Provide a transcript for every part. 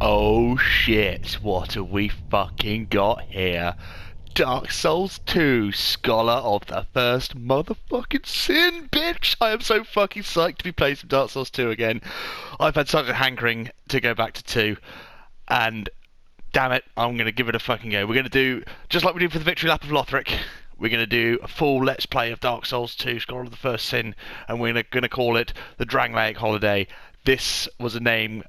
Oh shit, what have we fucking got here? Dark Souls 2, Scholar of the First Motherfucking Sin, bitch! I am so fucking psyched to be playing some Dark Souls 2 again. I've had such a hankering to go back to 2, and damn it, I'm going to give it a fucking go. We're going to do, just like we did for the Victory Lap of Lothric, we're going to do a full Let's Play of Dark Souls 2, Scholar of the First Sin, and we're going to call it the Drangleic Holiday. This was a name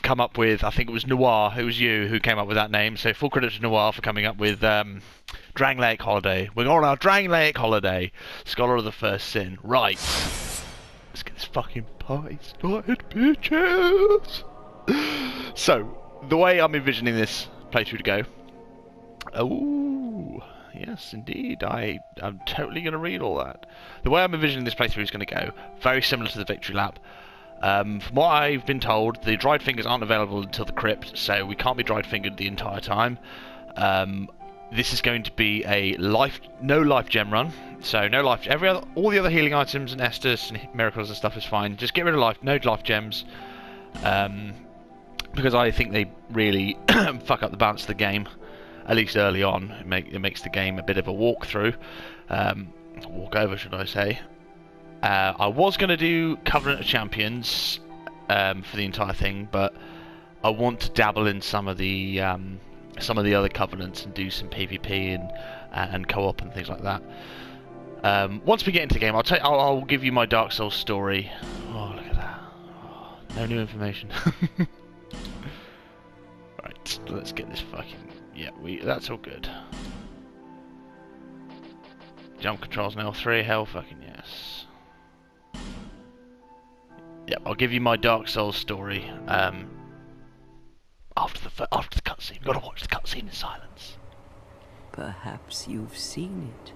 come up with, I think it was Noir, it was you who came up with that name, so full credit to Noir for coming up with Drangleic Holiday. We're on our Drangleic Holiday, Scholar of the First Sin. Right, let's get this fucking party started, bitches! So, the way I'm envisioning this playthrough to go, oh, yes indeed, I'm totally going to read all that. The way I'm envisioning this playthrough is going to go, very similar to the Victory Lap. From what I've been told, the dried fingers aren't available until the crypt, so we can't be dried fingered the entire time. This is going to be a no life gem run, so no life. All the other healing items and Estus and miracles and stuff is fine. Just get rid of no life gems, because I think they really fuck up the balance of the game, at least early on. It makes the game a bit of a walkthrough, walkover, should I say. I was going to do Covenant of Champions for the entire thing, but I want to dabble in some of the other Covenants and do some PvP and co-op and things like that. Once we get into the game, I'll give you my Dark Souls story. Oh, look at that! Oh, no new information. Right, let's get this fucking that's all good. Jump controls now 3. Hell, fucking yes. Yep, I'll give you my Dark Souls story after the cutscene. We've got to watch the cutscene in silence. Perhaps you've seen it.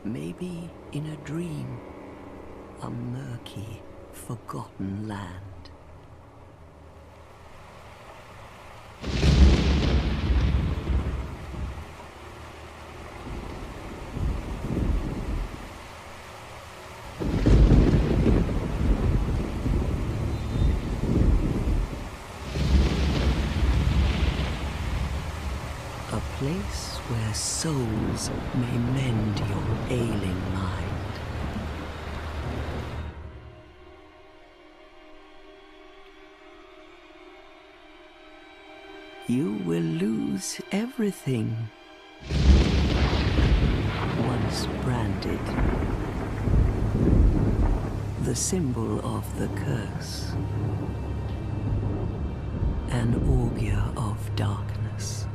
Maybe in a dream. A murky, forgotten land. A place where souls may mend your ailing mind. You will lose everything. Once branded. The symbol of the curse. An augur of darkness.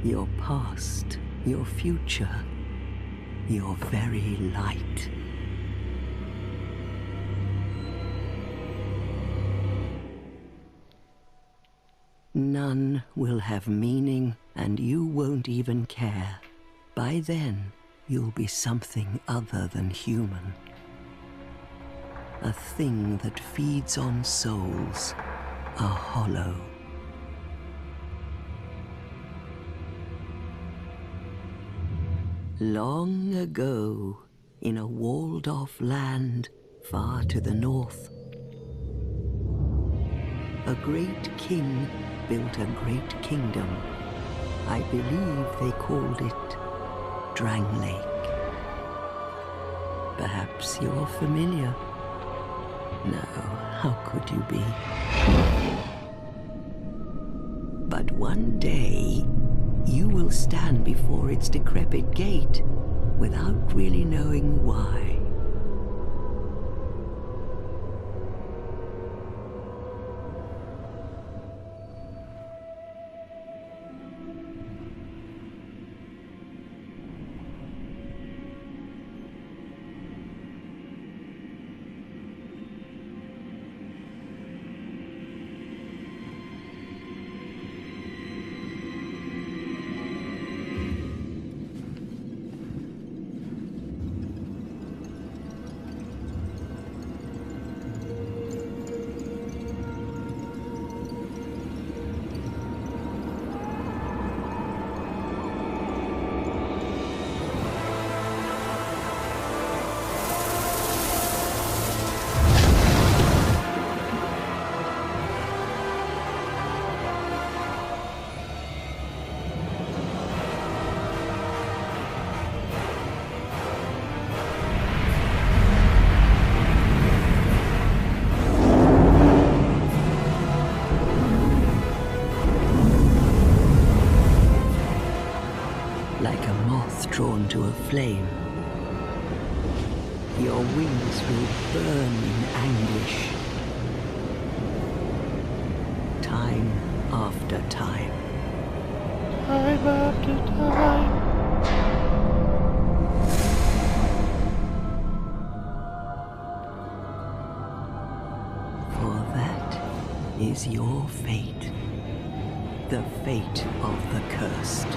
Your past, your future, your very light. None will have meaning, and you won't even care. By then, you'll be something other than human. A thing that feeds on souls, a hollow. Long ago, in a walled-off land far to the north, a great king built a great kingdom. I believe they called it Drangleic. Perhaps you're familiar. No, how could you be? But one day, you will stand before its decrepit gate without really knowing why. drawn to a flame. Your wings will burn in anguish. Time after time. Time after time. For that is your fate. The fate of the cursed.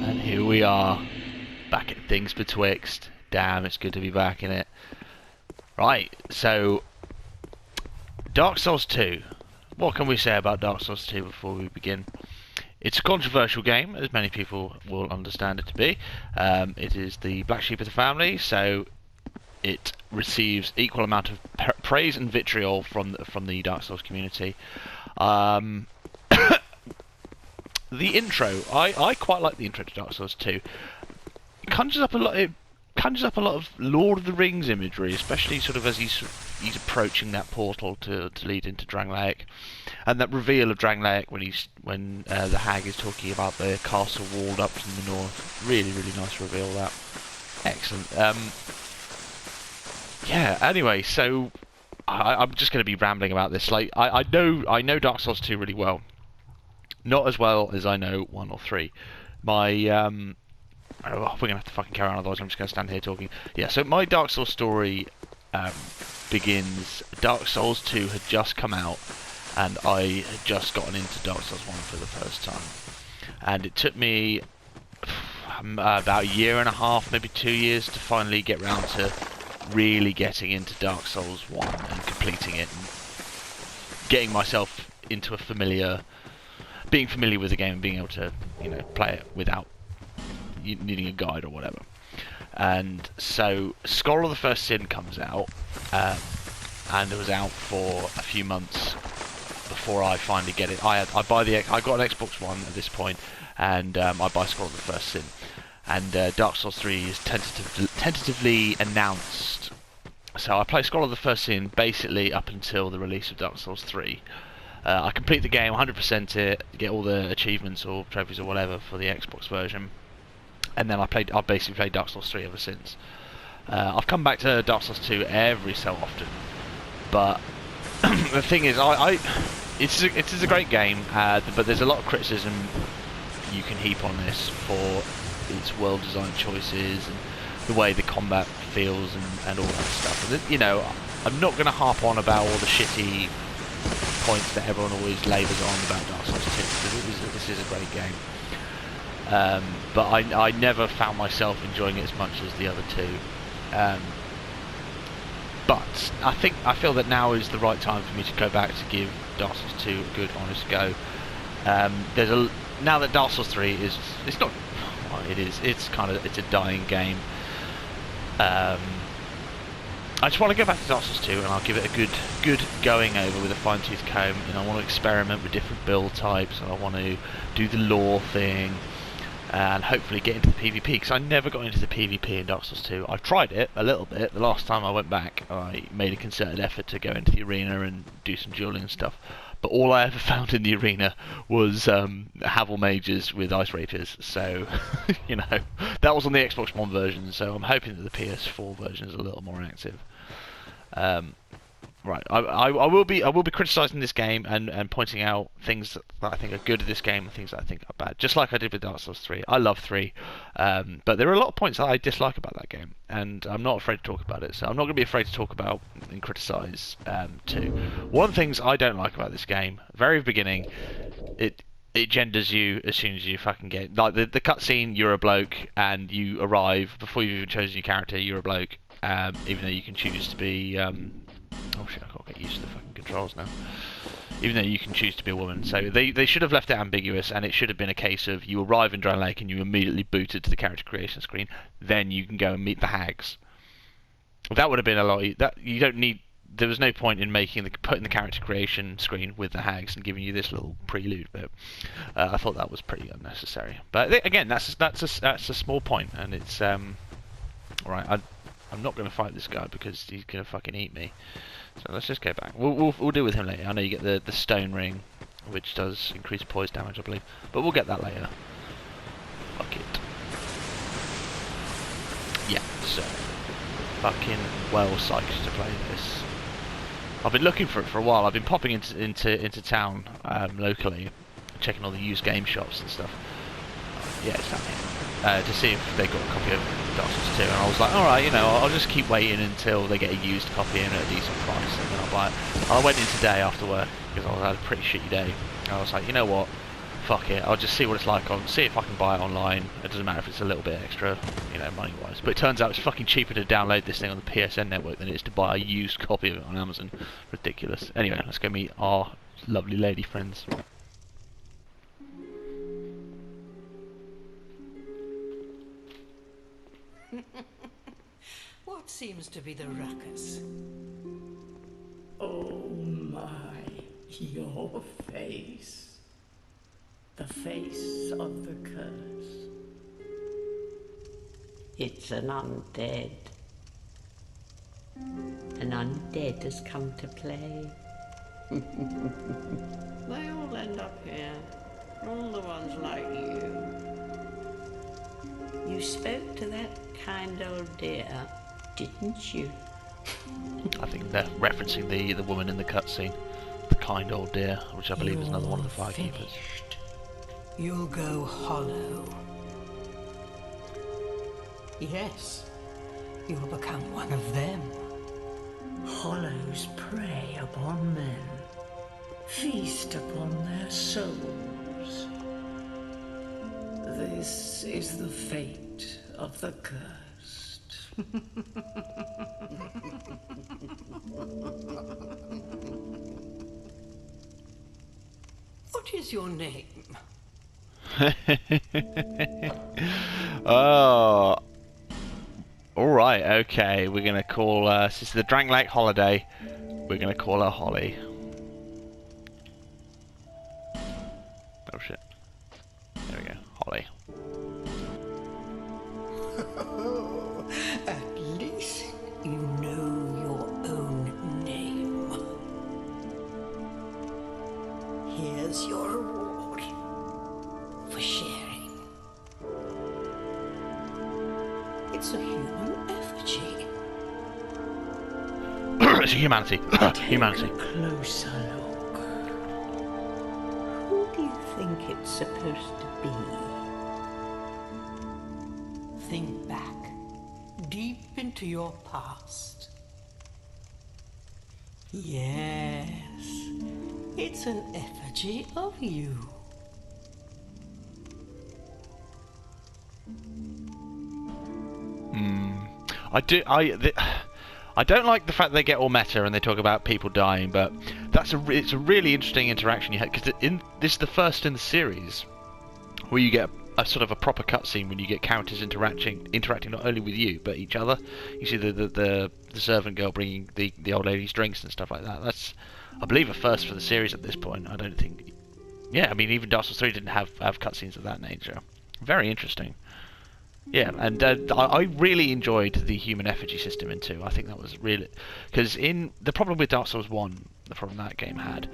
And here we are, back at Things Betwixt. Damn, it's good to be back in it. Right, so Dark Souls 2. What can we say about Dark Souls 2 before we begin? It's a controversial game, as many people will understand it to be. It is the black sheep of the family, so it receives equal amount of praise and vitriol from the Dark Souls community. The intro, I quite like the intro to Dark Souls 2. It conjures up a lot of Lord of the Rings imagery, especially sort of as he's approaching that portal to lead into Drangleic, and that reveal of Drangleic when the hag is talking about the castle walled up from the north. Really, really nice reveal, that. Excellent. Yeah. Anyway, so I'm just going to be rambling about this. Like I know Dark Souls 2 really well. Not as well as I know 1 or 3. My we're gonna have to fucking carry on, otherwise I'm just gonna stand here talking. Yeah, so my Dark Souls story begins. Dark Souls 2 had just come out, and I had just gotten into Dark Souls 1 for the first time. And it took me about a year and a half, maybe 2 years, to finally get round to really getting into Dark Souls 1 and completing it, and getting myself into being familiar with the game and being able to, play it without needing a guide or whatever. And so Scholar of the First Sin comes out, and it was out for a few months before I finally get it. I got an Xbox One at this point, and I buy Scholar of the First Sin, and Dark Souls 3 is tentatively announced. So I play Scholar of the First Sin basically up until the release of Dark Souls 3. I complete the game, 100% it, get all the achievements or trophies or whatever for the Xbox version, and then I've basically played Dark Souls 3 ever since. I've come back to Dark Souls 2 every so often, but the thing is, it is a great game, but there's a lot of criticism you can heap on this for its world design choices and the way the combat feels and all that stuff. And I'm not going to harp on about all the shitty points that everyone always labours on about Dark Souls 2, because this is a great game. But I never found myself enjoying it as much as the other two. But I feel that now is the right time for me to go back to give Dark Souls 2 a good, honest go. Now that Dark Souls 3 it's not, well, it's a dying game. I just want to go back to Dark Souls 2, and I'll give it a good going over with a fine-tooth comb, and I want to experiment with different build types, and I want to do the lore thing, and hopefully get into the PvP, because I never got into the PvP in Dark Souls 2. I've tried it a little bit. The last time I went back, I made a concerted effort to go into the arena and do some dueling and stuff, but all I ever found in the arena was Havel mages with ice rapiers, so that was on the Xbox One version, so I'm hoping that the PS4 version is a little more active. Right, I will be criticising this game and pointing out things that I think are good at this game and things that I think are bad. Just like I did with Dark Souls 3. I love 3, but there are a lot of points that I dislike about that game, and I'm not afraid to talk about it. So I'm not going to be afraid to talk about and criticise 2. One of the things I don't like about this game, very beginning, it genders you as soon as you fucking get like the cutscene. You're a bloke, and you arrive before you've even chosen your character. You're a bloke, even though you can choose to be. Oh shit, I can't get used to the fucking controls now. Even though you can choose to be a woman. So they should have left it ambiguous, and it should have been a case of you arrive in Drangleic and you immediately booted to the character creation screen. Then you can go and meet the hags. That would have been a lot. That you don't need. There was no point in putting the character creation screen with the hags and giving you this little prelude bit. I thought that was pretty unnecessary. But again, that's a small point, and it's alright. I'm not going to fight this guy because he's going to fucking eat me. So let's just go back. We'll deal with him later. I know you get the stone ring, which does increase poise damage, I believe, but we'll get that later. Fuck it. Yeah. So fucking well psyched to play this. I've been looking for it for a while. I've been popping into town locally, checking all the used game shops and stuff. Yeah, it's down here. To see if they got a copy of Dark Souls 2, and I was like, alright, you know, I'll just keep waiting until they get a used copy in at a decent price, and then I'll buy it. I went in today after work, because I had a pretty shitty day, and I was like, you know what, fuck it, I'll just see what it's like, see if I can buy it online. It doesn't matter if it's a little bit extra, you know, money-wise. But it turns out it's fucking cheaper to download this thing on the PSN network than it is to buy a used copy of it on Amazon. Ridiculous. Anyway, let's go meet our lovely lady friends. What seems to be the ruckus? Oh my, your face. The face of the curse. It's an undead. An undead has come to play. They all end up here. All the ones like you. You spoke to that kind old dear, didn't you? I think they're referencing the woman in the cutscene, the kind old dear, which I believe is another one of the firekeepers. You'll go hollow. Yes, you'll become one of them. Hollows prey upon men, feast upon their souls. This is the fate of the cursed. What is your name? Oh, alright, okay, we're gonna call, this is the Drangleic holiday, we're gonna call her Holly. Oh shit. There we go, Holly. At least you know your own name. Here's your reward for sharing. It's a human effigy. It's humanity. Humanity. Take a closer look. Who do you think it's supposed to be? Think back, deep into your past. Yes, it's an effigy of you. I don't like the fact they get all meta and they talk about people dying, but it's a really interesting interaction you had, because this is the first in the series where you get a sort of a proper cutscene when you get characters interacting not only with you but each other. You see the servant girl bringing the old lady's drinks and stuff like that. That's, I believe, a first for the series at this point. I don't think. Yeah, I mean, even Dark Souls 3 didn't have cutscenes of that nature. Very interesting. Yeah, and I really enjoyed the human effigy system in 2. I think that was really, because in the problem with Dark Souls 1, the problem that game had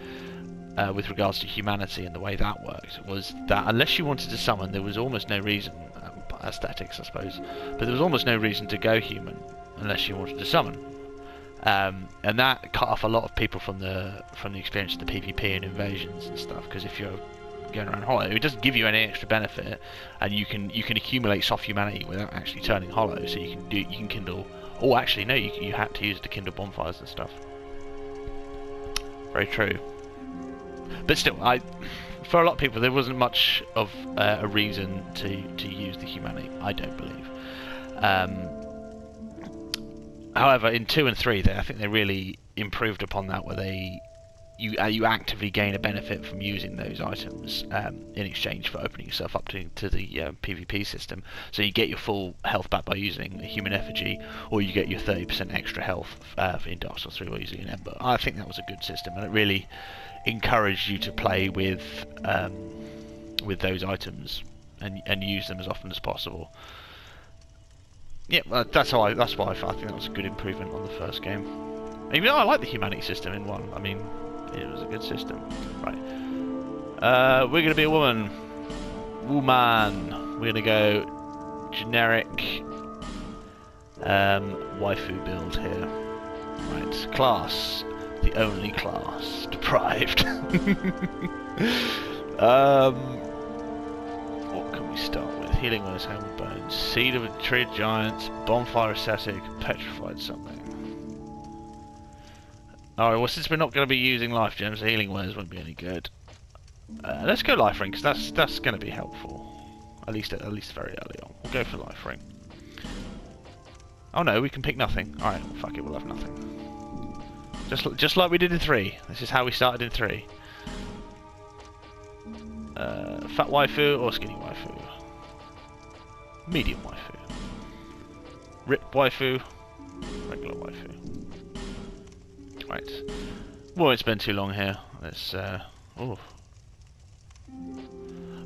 with regards to humanity and the way that worked was that unless you wanted to summon, there was almost no reason, aesthetics I suppose, but there was almost no reason to go human unless you wanted to summon. And that cut off a lot of people from the experience of the PvP and invasions and stuff. Because if you're going around hollow, it doesn't give you any extra benefit, and you can accumulate soft humanity without actually turning hollow. So you can kindle. Oh, actually no, you had to use it to kindle bonfires and stuff. Very true. But still, for a lot of people, there wasn't much of a reason to use the humanity. I don't believe. However, in 2 and 3, I think they really improved upon that, where you actively gain a benefit from using those items in exchange for opening yourself up to the PvP system. So you get your full health back by using a human effigy, or you get your 30% extra health in Dark Souls 3 while using an ember. I think that was a good system, and it really encouraged you to play with those items and use them as often as possible. Yeah, well, that's why I think that was a good improvement on the first game. Even though I like the humanity system in 1, I mean, it was a good system. Right. We're gonna be a woman. We're gonna go generic waifu build here. Right. Class. The only class. Deprived. What can we start with? Healing Words, Hammer Bones, Seed of a Tree of Giants, Bonfire Ascetic, Petrified something. Alright, well, since we're not going to be using life gems, the Healing Words won't be any good. Let's go Life Ring, because that's going to be helpful. At least very early on. We'll go for Life Ring. Oh no, we can pick nothing. Alright, well, fuck it, we'll have nothing. Just like we did in 3. This is how we started in 3. Fat waifu or skinny waifu? Medium waifu. Ripped waifu. Regular waifu. Right. Won't spend too long here. Let's oh.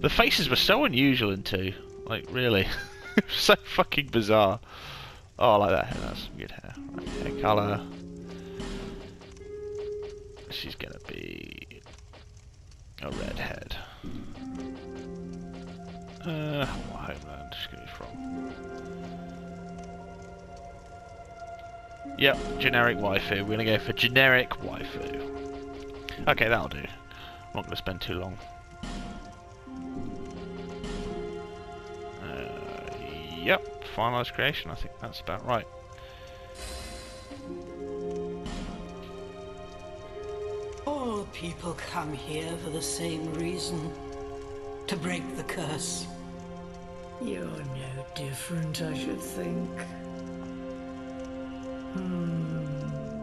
The faces were so unusual in 2. Like, really. So fucking bizarre. Oh, I like that hair. That's some good hair. Right, hair colour. She's gonna be a redhead. What homeland is she gonna be from? Yep, generic waifu. We're gonna go for generic waifu. Okay, that'll do. I'm not gonna spend too long. Yep, finalised creation. I think that's about right. All people come here for the same reason. To break the curse. You're no different, I should think.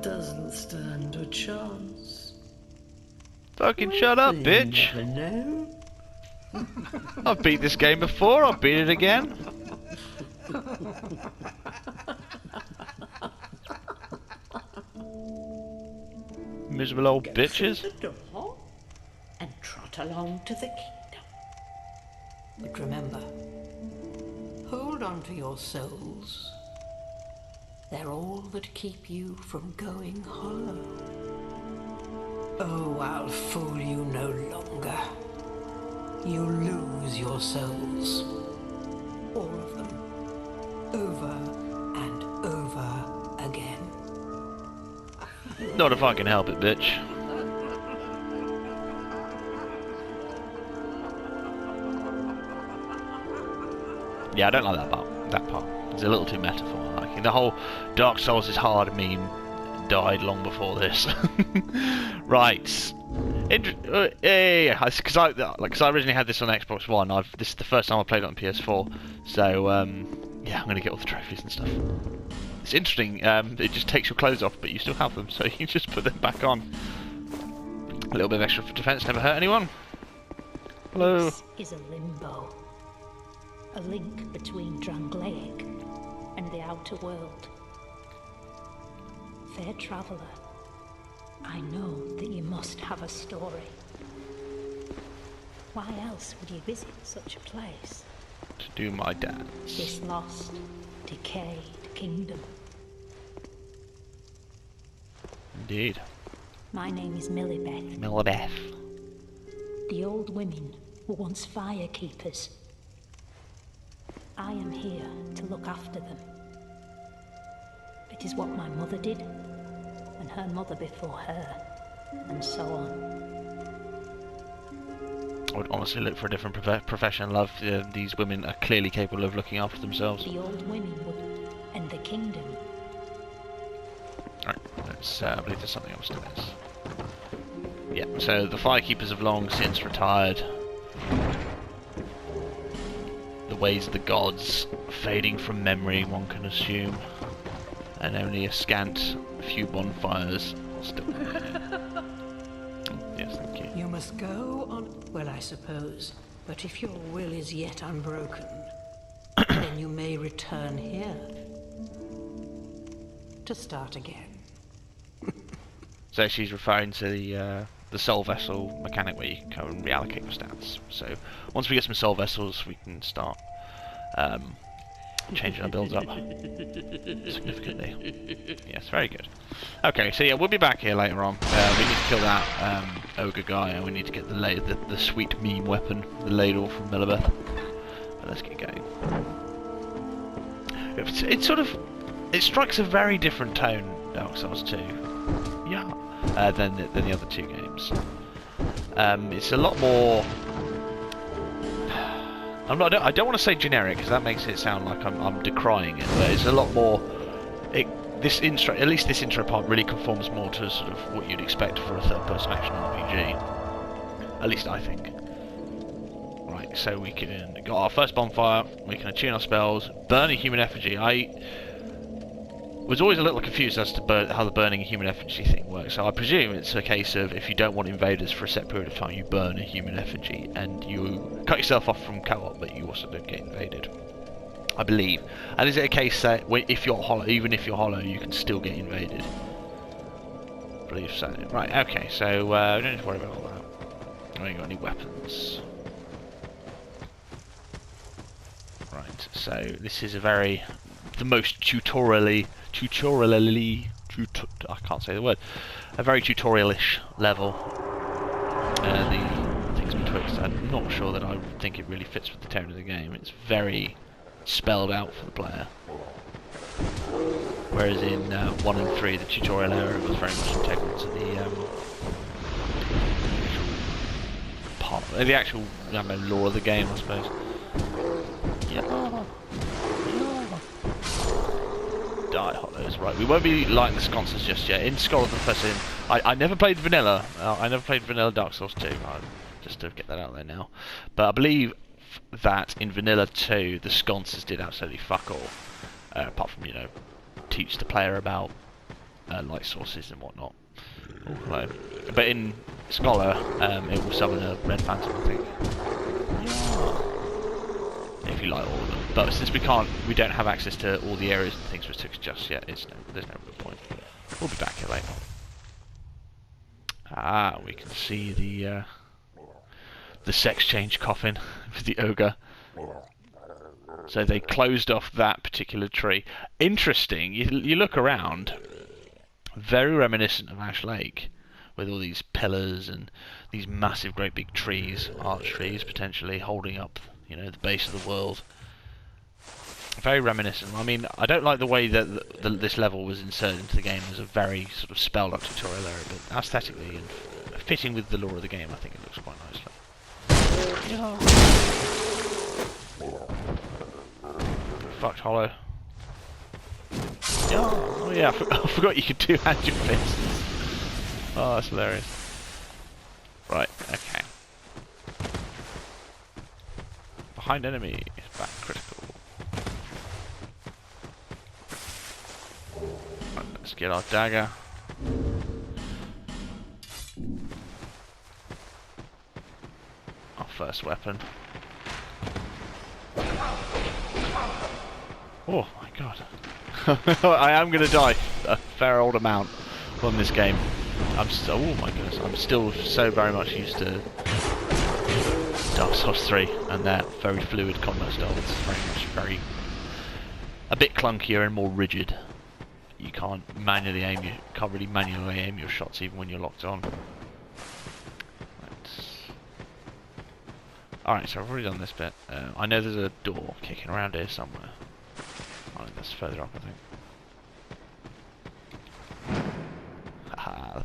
Doesn't stand a chance. Fucking shut up, bitch! Never know. I've beat this game before, I'll beat it again. Miserable old bitches. Go through the door and trot along to the kingdom. But remember, hold on to your souls. They're all that keep you from going hollow. Oh, I'll fool you no longer. You lose your souls. All of them. Over and over again. Not if I can help it, bitch. Yeah, I don't like that part. That part. It's a little too meta for my liking. The whole Dark Souls is hard meme died long before this. Right. Because I originally had this on Xbox One. This is the first time I played it on PS4. So yeah, I'm gonna get all the trophies and stuff. It's interesting. It just takes your clothes off, but you still have them, so you just put them back on. A little bit of extra defense never hurt anyone. Hello. This is a limbo. A link between Drangleic and the outer world. Fair traveller, I know that you must have a story. Why else would you visit such a place? To do my dance. This lost, decayed kingdom. Indeed. My name is Millibeth. Millibeth. The old women were once fire keepers. I am here to look after them. It is what my mother did, and her mother before her, and so on. I would honestly look for a different profession. Love, these women are clearly capable of looking after themselves. The old women would end the kingdom. Right, let's, I believe there's something else to this. Yeah, so the Firekeepers have long since retired. The ways of the gods fading from memory, one can assume. And only a scant few bonfires still. Yes, thank you. You must go on... Well, I suppose. But if your will is yet unbroken, then you may return here. To start again. So she's referring to the soul vessel mechanic where you can go and reallocate your stats. So once we get some soul vessels, we can start changing our builds up significantly. Yes, very good. Okay, so yeah, we'll be back here later on. We need to kill that ogre guy, and we need to get the sweet meme weapon, the ladle from Millibeth. But let's get going. It's sort of, it strikes a very different tone, Dark Souls 2. Yeah. Than the other two games. It's a lot more. I don't want to say generic because that makes it sound like I'm decrying it, but it's a lot more. At least this intro part really conforms more to sort of what you'd expect for a third-person action RPG. At least I think. Right, so we can got our first bonfire. We can attune our spells, burn a human effigy. I was always a little confused as to how the burning a human effigy thing works. So I presume it's a case of if you don't want invaders for a set period of time, you burn a human effigy and you cut yourself off from co-op, but you also don't get invaded. I believe. And is it a case that if you're hollow, even if you're hollow, you can still get invaded? I believe so. Right. Okay. So we don't need to worry about all that. We ain't got any weapons. Right. So this is the most I can't say the word. A very tutorialish level. The things betwixt, I'm not sure that I think it really fits with the tone of the game. It's very spelled out for the player. Whereas in 1 and 3, the tutorial area was very much integral to the actual lore of the game, I suppose. Yeah. Die hollows, right? We won't be lighting the sconces just yet. In Scholar of the First Sin, I never played vanilla. I never played vanilla Dark Souls 2. Just to get that out there now. But I believe that in vanilla 2, the sconces did absolutely fuck all, apart from teach the player about light sources and whatnot. But in Scholar, it will summon a red phantom, I think. Yeah. If you like all of them, but since we don't have access to all the areas and things with Tix just yet, there's no real point. We'll be back here later. Ah, we can see the sex change coffin with the ogre. So they closed off that particular tree. Interesting. You look around, very reminiscent of Ash Lake, with all these pillars and these massive, great big trees, arch trees potentially holding up. The base of the world. Very reminiscent. I mean, I don't like the way that this level was inserted into the game as a very sort of spelled out tutorial area, but aesthetically and fitting with the lore of the game, I think it looks quite nicely. Yeah. Fucked hollow. Yeah. Oh yeah, I forgot you could two-hand your fists. Oh, that's hilarious. Right, okay. Behind enemy, back critical. Right, let's get our dagger. Our first weapon. Oh my god. I am gonna die a fair old amount on this game. Oh my goodness, I'm still so very much used to Dark Souls 3 and their very fluid combat style. It's very a bit clunkier and more rigid. You can't really manually aim your shots even when you're locked on. Alright, so I've already done this bit. I know there's a door kicking around here somewhere. Oh, that's further up, I think.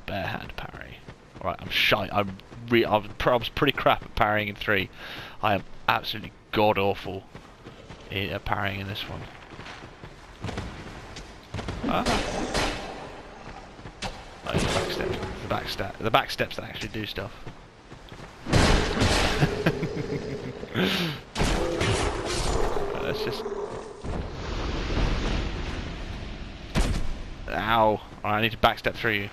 bare hand parry. Alright, I'm shy. I was pretty crap at parrying in 3. I am absolutely god awful at parrying in this one. Ah. Oh, the back steps. The back steps that actually do stuff. Right, let's just. Ow! Alright, I need to backstep through you.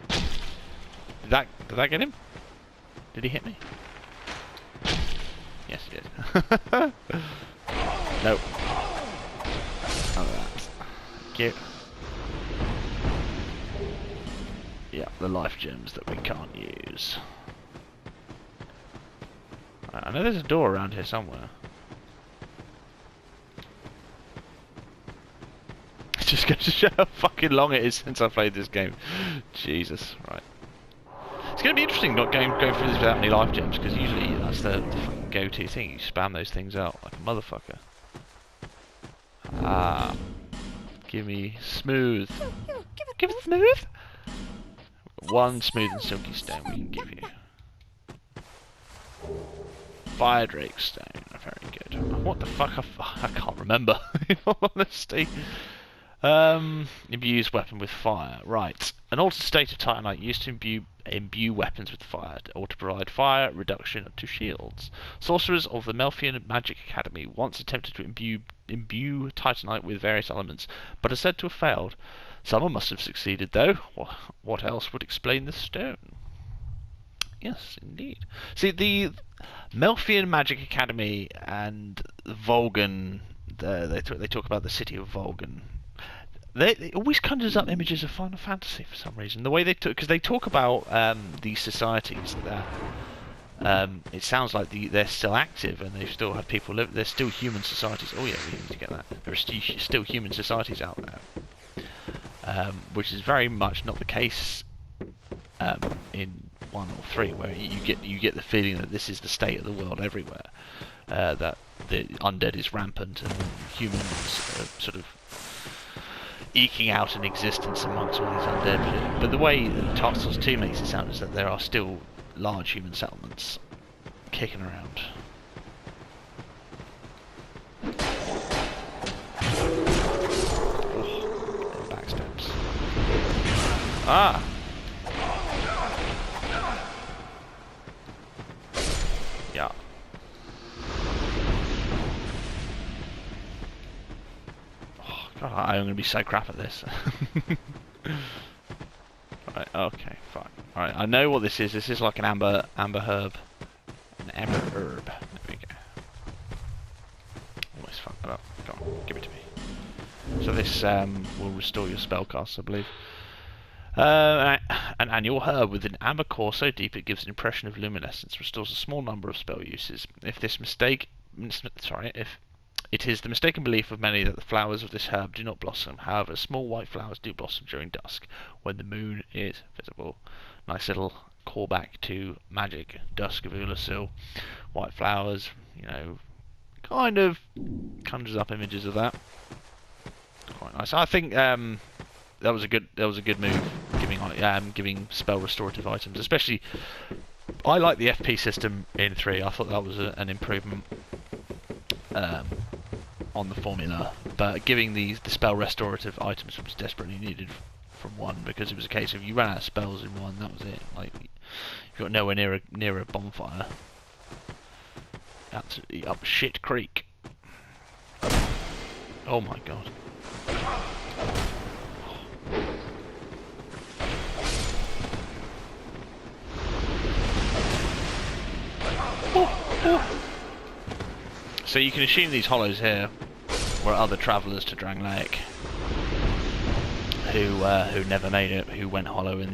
Did that get him? Did he hit me? Yes, he did. Nope. None of that. Thank you. Yeah, the life gems that we can't use. I know there's a door around here somewhere. It just goes to show how fucking long it is since I played this game. Jesus, right. It's going to be interesting not going through this without any life gems, because usually that's the fucking go-to thing. You spam those things out like a motherfucker. Ah. Give me smooth. Give it smooth? One smooth and silky stone we can give you. Fire Drake stone. Very good. What the fuck? I can't remember, in all honesty. Imbues weapon with fire. Right. An altered state of Titanite used to imbue weapons with fire, or to provide fire reduction to shields. Sorcerers of the Melfian Magic Academy once attempted to imbue Titanite with various elements, but are said to have failed. Someone must have succeeded, though. What else would explain the stone? Yes, indeed. See, the Melfian Magic Academy and Volgan, they talk about the city of Volgan. It always conjures up images of Final Fantasy for some reason. The way they talk, because they talk about these societies that it sounds like they're still active and they still have people live. There's still human societies. Oh yeah, we need to get that. There are still human societies out there, which is very much not the case in 1 or 3, where you get the feeling that this is the state of the world everywhere. That the undead is rampant and humans are sort of eking out an existence amongst all these undead. But the way Dark Souls 2 makes it sound is that there are still large human settlements kicking around. Oh, backsteps. Ah! Yeah. God, I'm going to be so crap at this. Right, okay, fine. Alright, I know what this is. This is like an amber herb. An amber herb. There we go. Almost fucked that up. Go on, give it to me. So this will restore your spellcast, I believe. An annual herb with an amber core so deep it gives an impression of luminescence. Restores a small number of spell uses. If it is the mistaken belief of many that the flowers of this herb do not blossom. However, small white flowers do blossom during dusk, when the moon is visible. Nice little callback to Magic, Dusk of Ulasil. White flowers, you know, kind of conjures up images of that. Quite nice. I think that was a good move, giving spell restorative items. Especially, I like the FP system in 3. I thought that was an improvement. On the formula, but giving the spell restorative items was desperately needed from 1, because it was a case of you ran out of spells in 1, that was it. Like, you got nowhere near a bonfire. Absolutely up shit creek. Oh my god. So you can assume these hollows here were other travellers to Drangleic who never made it, who went hollow in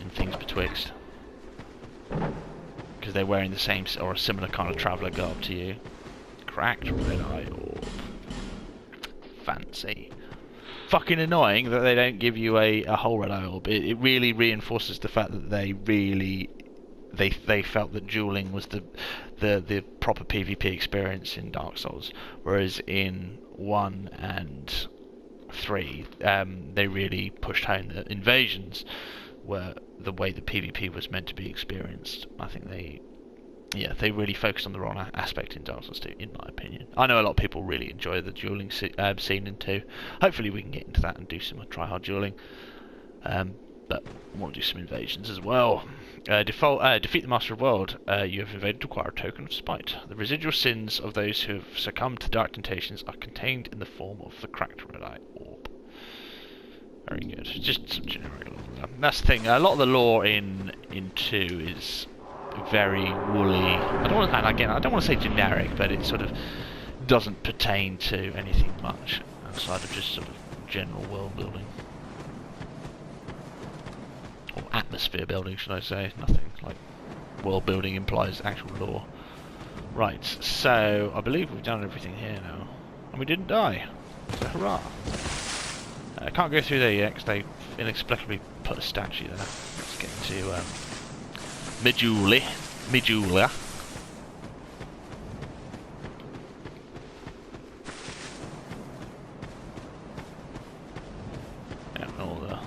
things betwixt, because they're wearing the same or a similar kind of traveller garb to you. Cracked red eye orb. Fancy. Fucking annoying that they don't give you a whole red eye orb. It really reinforces the fact that they felt that dueling was the proper PvP experience in Dark Souls, whereas in 1 and 3 they really pushed home the invasions. were the way that PvP was meant to be experienced. I think they really focused on the wrong aspect in Dark Souls 2, in my opinion. I know a lot of people really enjoy the dueling scene in 2. Hopefully we can get into that and do some try-hard dueling. But I want to do some invasions as well. Defeat the Master of World. You have invaded to acquire a token of spite. The residual sins of those who have succumbed to dark temptations are contained in the form of the cracked red-eye orb. Very good. Just some generic lore there. That's the thing. A lot of the lore in 2 is very woolly. I don't want to say generic, but it sort of doesn't pertain to anything much outside of just sort of general world building. Or atmosphere building, should I say. Nothing like world building implies actual lore. Right, so I believe we've done everything here now. And we didn't die. So hurrah. I can't go through there yet because they inexplicably put a statue there. Let's get to Medjugorje. And all the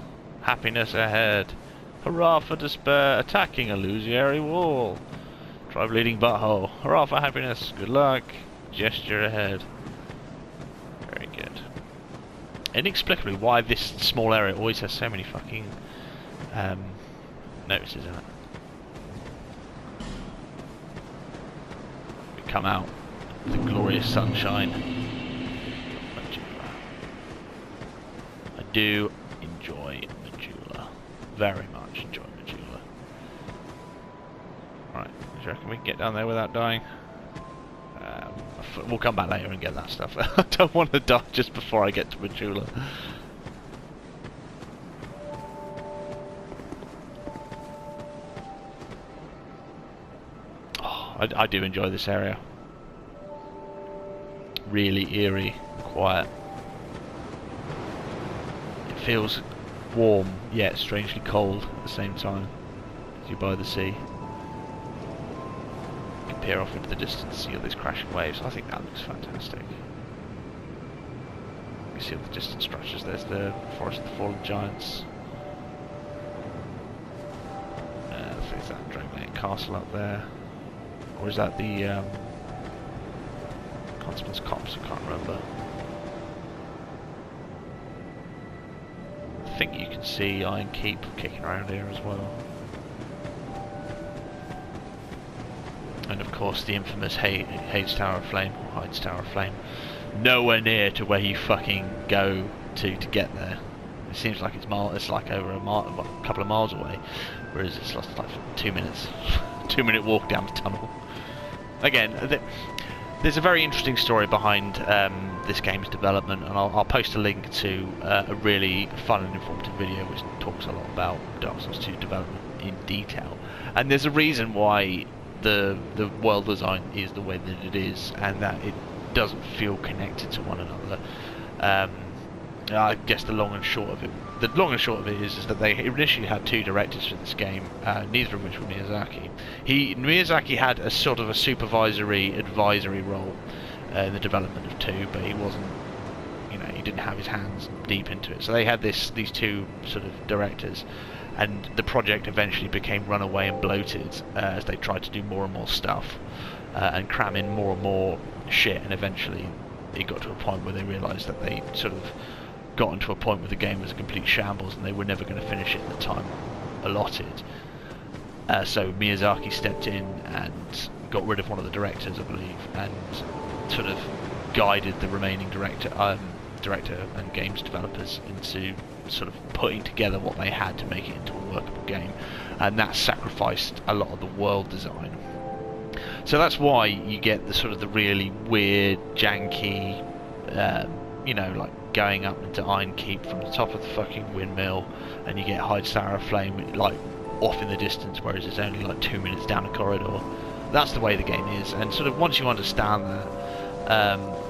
happiness ahead. Hurrah for despair, attacking illusory wall. Try bleeding butthole. Hurrah for happiness, good luck. Gesture ahead. Very good. Inexplicably, why this small area always has so many fucking notices in it. We come out, the glorious sunshine. I do enjoy Medjugorje. Very much enjoy Medjugorje. Right, do you reckon we can get down there without dying? We'll come back later and get that stuff. I don't want to die just before I get to Medjugorje. Oh, I do enjoy this area. Really eerie, quiet. It feels warm, yet strangely cold at the same time as you're by the sea. Peer off into the distance, see all these crashing waves. I think that looks fantastic. You see all the distant structures. There's the Forest of the Fallen Giants. Is that Drangleic Castle up there? Or is that the Constance Copse? I can't remember. I think you can see Iron Keep kicking around here as well. And of course the infamous Hades Tower of Flame, or Hyde's Tower of Flame. Nowhere near to where you fucking go to get there. It seems like it's like over a couple of miles away, whereas it's like 2 minutes. 2 minute walk down the tunnel. Again, there's a very interesting story behind this game's development, and I'll post a link to a really fun and informative video which talks a lot about Dark Souls 2 development in detail. And there's a reason why the world design is the way that it is, and that it doesn't feel connected to one another. I guess the long and short of it is that they initially had 2 directors for this game, neither of which were Miyazaki. Miyazaki had a sort of a advisory role in the development of 2, but he wasn't, he didn't have his hands deep into it. So they had these 2 sort of directors. And the project eventually became runaway and bloated as they tried to do more and more stuff and cram in more and more shit, and eventually it got to a point where they realised that they sort of gotten to a point where the game was a complete shambles and they were never going to finish it in the time allotted. So Miyazaki stepped in and got rid of one of the directors, I believe, and sort of guided the remaining director and games developers into sort of putting together what they had to make it into a workable game, and that sacrificed a lot of the world design. So that's why you get the sort of the really weird, janky, like going up into Iron Keep from the top of the fucking windmill, and you get Hyde's Tower of Flame like off in the distance, whereas it's only like 2 minutes down a corridor. That's the way the game is, and sort of once you understand that,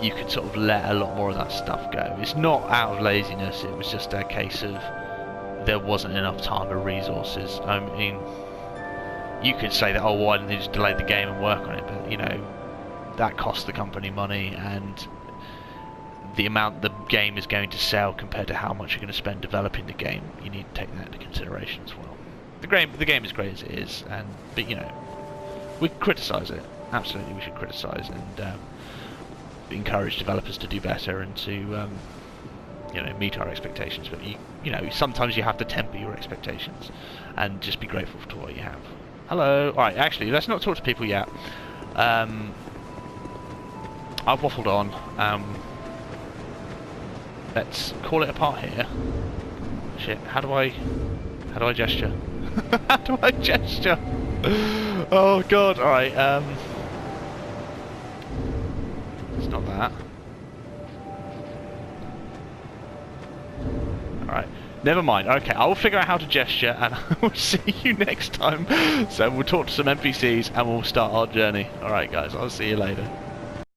you could sort of let a lot more of that stuff go. It's not out of laziness, it was just a case of there wasn't enough time or resources. I mean, you could say that, oh, why didn't they just delay the game and work on it, but that cost the company money, and the amount the game is going to sell compared to how much you're going to spend developing the game, you need to take that into consideration as well. the game is great as it is, but you know, we can criticise it. Absolutely, we should criticise and encourage developers to do better and to you know, meet our expectations. But you know, sometimes you have to temper your expectations and just be grateful for what you have. Hello. All right, actually, let's not talk to people yet. I've waffled on. Let's call it a part here. Shit. How do I gesture? How do I gesture? Oh god. All right. It's not that. Alright, never mind. Okay, I will figure out how to gesture and I will see you next time. So we'll talk to some NPCs and we'll start our journey. Alright guys, I'll see you later.